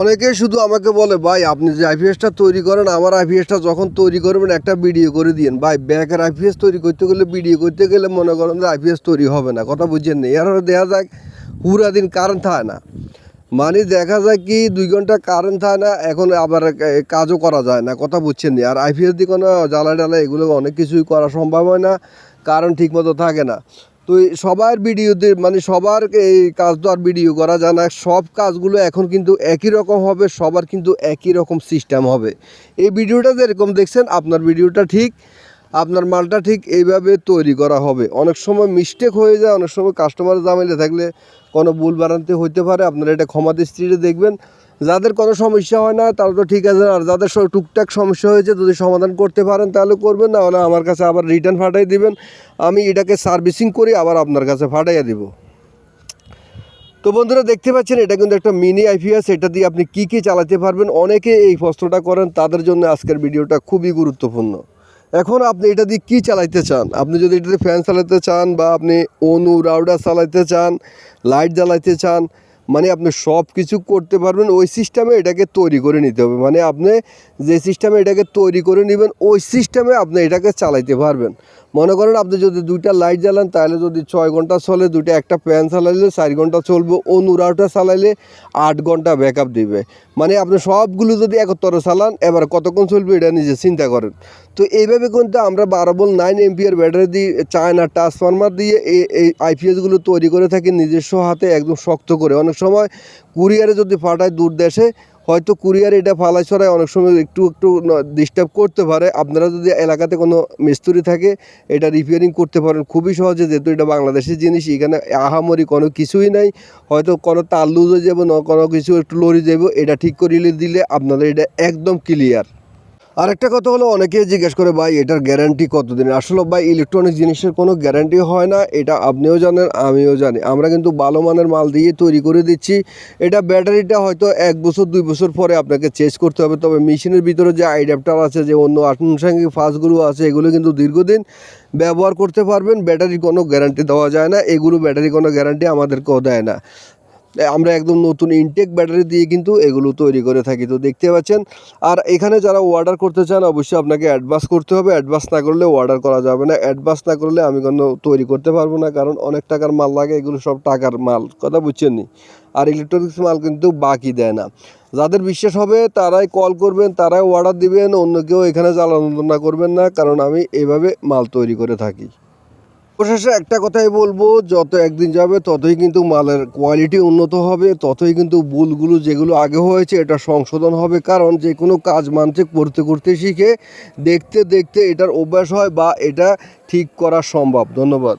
অনেকে শুধু আমাকে বলে ভাই আপনি যে আইপিএসটা তৈরি করেন আমার আইপিএসটা যখন তৈরি করবেন একটা ভিডিও করে দিন। ভাই ব্যাকের আইপিএস তৈরি করতে গেলে ভিডিও করতে গেলে মনে করেন যে আইপিএস তৈরি হবে না, কথা বুঝছেন না। এর দেখা যায় পুরা দিন কারেন্ট থাকে না, মানে দেখা যায় কি 2 ঘন্টা কারেন্ট থাকে না, এখন আবার কাজও করা যায় না, কথা বুঝছেন না। আর আইপিএস দিয়ে কোনো জ্বালা ডালা এগুলো অনেক কিছুই করা সম্ভব হয় না, কারণ ঠিকমতো থাকে না। তো সবার ভিডিওতে মানে সবার এই কাজ তো আর ভিডিও করা যায় না, সব কাজগুলো এখন কিন্তু একই রকম হবে, সবার কিন্তু একই রকম সিস্টেম হবে। এই ভিডিওটা যেরকম দেখছেন আপনার ভিডিওটা ঠিক, আপনার মালটা ঠিক এইভাবে তৈরি করা হবে। অনেক সময় মিস্টেক হয়ে যায়, অনেক সময় কাস্টমার জামাইলে থাকলে কোনো ভুল বাড়ান্তি হইতে পারে, আপনারা এটা ক্ষমা দৃষ্টিতে দেখবেন। যাদের কোনো সমস্যা হয় না তারা তো ঠিক আছে, আর যাদের টুকটাক সমস্যা হয়েছে যদি সমাধান করতে পারেন তাহলে করবেন, না হলে আমার কাছে আবার রিটার্ন পাঠিয়ে দিবেন, আমি এটাকে সার্ভিসিং করি আবার আপনার কাছে পাঠিয়ে দিব। তো বন্ধুরা দেখতে পাচ্ছেন এটা কিন্তু একটা মিনি আইপিএস, এটা দিয়ে আপনি কি কি চালাতে পারবেন। অনেকে এই প্রশ্নটা করেন, তাদের জন্য আজকের ভিডিওটা খুবই গুরুত্বপূর্ণ। এখন আপনি এটা দিয়ে কী চালাইতে চান, আপনি যদি এটাতে ফ্যান চালাতে চান বা আপনি অনু রাউডার চালাইতে চান, লাইট জ্বালাইতে চান, মানে আপনি সব কিছু করতে পারবেন। ওই সিস্টেমে এটাকে তৈরি করে নিতে হবে, মানে আপনি যে সিস্টেমে এটাকে তৈরি করে নেবেন ওই সিস্টেমে আপনি এটাকে চালাইতে পারবেন। মনে করেন আপনি যদি 2টা লাইট জ্বালান তাহলে যদি 6 ঘন্টা চলে, একটা ফ্যান চালাইলে 4 ঘন্টা চলবে, অনু রাউটার চালাইলে 8 ঘন্টা ব্যাকআপ দিবে। মানে আপনি সবগুলো যদি একত্রে চালান এবার কতক্ষণ চলবে এটা নিজে চিন্তা করেন। তো এইভাবে কিন্তু আমরা 12 ভোল্ট 9 এম্পিয়ার ব্যাটারি দিয়ে চায়না ট্রান্সফরমার দিয়ে এই আইপিএসগুলো তৈরি করে থাকি নিজস্ব হাতে একদম শক্ত করে। অনেক সময় কুরিয়ারে যদি পাঠায় দূর দেশে, হয়তো কুরিয়ার এটা ফালাই ছড়ায় অনেক সময় একটু ডিস্টার্ব করতে পারে। আপনারা যদি এলাকাতে কোনো মিস্ত্রি থাকে এটা রিপেয়ারিং করতে পারেন খুবই সহজে, যেহেতু এটা বাংলাদেশের জিনিস, এখানে আহামরি কোনো কিছুই নাই। হয়তো কোনো তার লুজ হয়ে যাবো না, কোনো কিছু একটু লড়ে যাবো, এটা ঠিক করে দিলে আপনাদের এটা একদম ক্লিয়ার। আরেকটা কথা হলো, অনেকেই জিজ্ঞেস করে ভাই এটার গ্যারান্টি কতদিন। আসলে ভাই ইলেকট্রনিক জিনিসের কোনো গ্যারান্টি হয় না, এটা আপনিও জানেন আমিও জানি। আমরা কিন্তু ভালো মানের মাল দিয়ে তৈরি করে দিচ্ছি। এটা ব্যাটারিটা হয়তো 1 বছর 2 বছর পরে আপনাকে চেঞ্জ করতে হবে, তবে মেশিনের ভিতরে যে অ্যাডাপ্টার আছে, যে অন্য আনুষঙ্গিক ফাঁসগুলো আছে, এগুলো কিন্তু দীর্ঘদিন ব্যবহার করতে পারবেন। ব্যাটারির কোনো গ্যারান্টি দেওয়া যায় না, এগুলো ব্যাটারি কোনো গ্যারান্টি আমাদেরকেও দেয় না। আমরা একদম নতুন ইনটেক ব্যাটারি দিয়ে কিন্তু এগুলো তৈরি করে থাকি, তো দেখতে পাচ্ছেন। আর এখানে যারা অর্ডার করতে চান অবশ্যই আপনাকে অ্যাডভান্স করতে হবে, অ্যাডভান্স না করলে অর্ডার করা যাবে না। অ্যাডভান্স না করলে আমি কোনো তৈরি করতে পারবো না, কারণ অনেক টাকার মাল লাগে, এগুলো সব টাকার মাল, কথা বুঝছেন নি। আর ইলেকট্রনিক্স মাল কিন্তু বাকি দেয় না। যাদের বিশ্বাস হবে তারাই কল করবেন, তারাই অর্ডার দিবেন, অন্য কেউ এখানে জ্বালানা করবেন না, কারণ আমি এভাবে মাল তৈরি করে থাকি। অবশেষে একটা কথাই বলবো, যত একদিন যাবে ততই কিন্তু মালের কোয়ালিটি উন্নত হবে, ততই কিন্তু ভুলগুলো যেগুলো আগে হয়েছে এটা সংশোধন হবে। কারণ যে কোনো কাজ মানুষ করতে করতে শিখে, দেখতে দেখতে এটার অভ্যাস হয় বা এটা ঠিক করা সম্ভব। ধন্যবাদ।